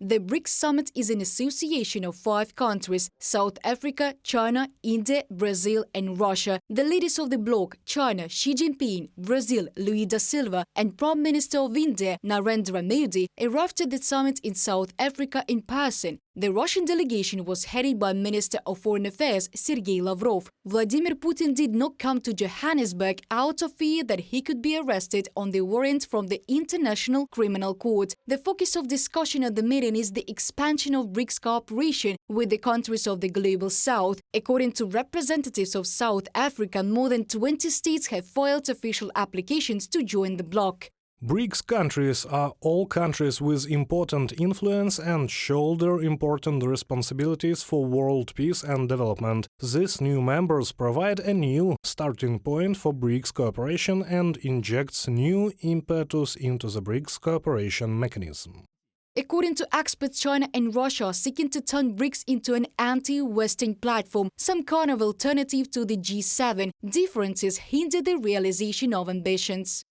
The Brics summit is an association of 5 countries – South Africa, China, India, Brazil and Russia. The leaders of the bloc – China, Xi Jinping, Brazil, Lula da Silva and Prime Minister of India, Narendra Modi, arrived at the summit in South Africa in person. The Russian delegation was headed by Minister of Foreign Affairs Sergey Lavrov. Vladimir Putin did not come to Johannesburg out of fear that he could be arrested on the warrant from the International Criminal Court. The focus of discussion at the meeting is the expansion of Brics cooperation with the countries of the Global South. According to representatives of South Africa, more than 20 states have filed official applications to join the bloc. BRICS countries are all countries with important influence and shoulder important responsibilities for world peace and development. These new members provide a new starting point for BRICS cooperation and injects new impetus into the BRICS cooperation mechanism. According to experts, China and Russia are seeking to turn BRICS into an anti-Western platform, some kind of alternative to the G7. Differences hinder the realization of ambitions.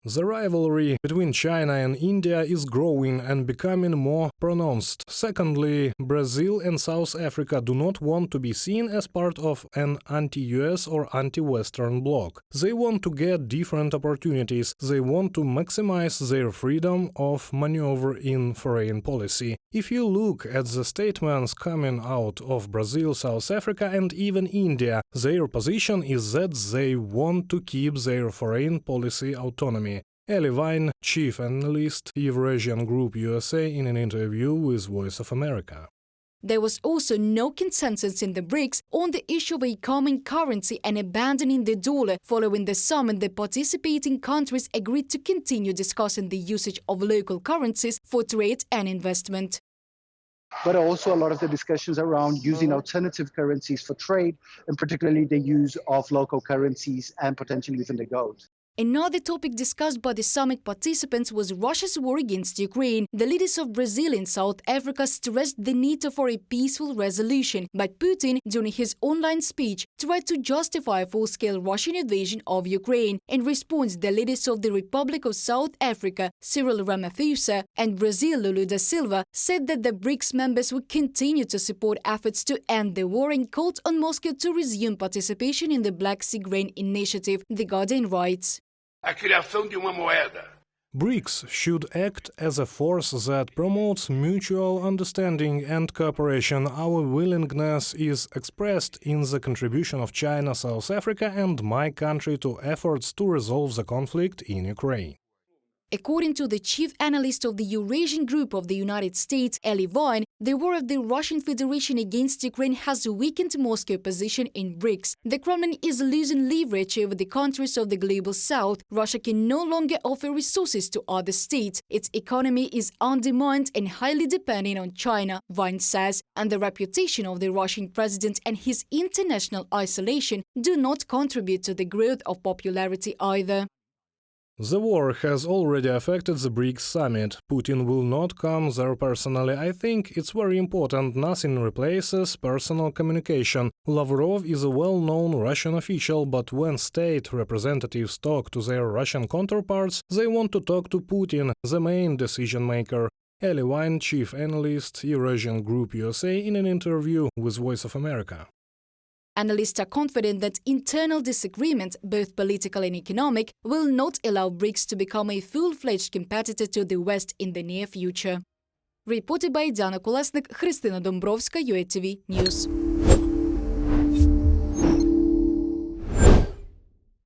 The rivalry between China and India is growing and becoming more pronounced. Secondly, Brazil and South Africa do not want to be seen as part of an anti-US or anti-Western bloc. They want to get different opportunities. They want to maximize their freedom of maneuver in foreign policy. If you look at the statements coming out of Brazil, South Africa and even India, their position is that they want to keep their foreign policy autonomy. Levine, chief analyst, Eurasian Group USA, in an interview with Voice of America. There was also no consensus in the BRICS on the issue of a common currency and abandoning the dollar. Following the summit, the participating countries agreed to continue discussing the usage of local currencies for trade and investment. But also a lot of the discussions around using alternative currencies for trade, and particularly the use of local currencies and potentially even the gold. Another topic discussed by the summit participants was Russia's war against Ukraine. The leaders of Brazil and South Africa stressed the need for a peaceful resolution, but Putin, during his online speech, tried to justify a full-scale Russian invasion of Ukraine. In response, the leaders of the Republic of South Africa, Cyril Ramaphosa, and Brazil, Lula da Silva, said that the BRICS members would continue to support efforts to end the war and called on Moscow to resume participation in the Black Sea Grain Initiative, The Guardian writes. A criação de uma moeda. BRICS should act as a force that promotes mutual understanding and cooperation. Our willingness is expressed in the contribution of China, South Africa and my country to efforts to resolve the conflict in Ukraine. According to the chief analyst of the Eurasian Group of the United States, Levine, the war of the Russian Federation against Ukraine has weakened Moscow's position in BRICS. The Kremlin is losing leverage over the countries of the Global South. Russia can no longer offer resources to other states. Its economy is undermined and highly dependent on China, Vine says, and the reputation of the Russian president and his international isolation do not contribute to the growth of popularity either. The war has already affected the BRICS summit. Putin will not come there personally. I think it's very important. Nothing replaces personal communication. Lavrov is a well-known Russian official, but when state representatives talk to their Russian counterparts, they want to talk to Putin, the main decision-maker. Levine, chief analyst, Eurasian Group USA, in an interview with Voice of America. Analysts are confident that internal disagreements, both political and economic, will not allow BRICS to become a full-fledged competitor to the West in the near future. Reported by Diana Kolesnik, Христина Домбровська, UATV News.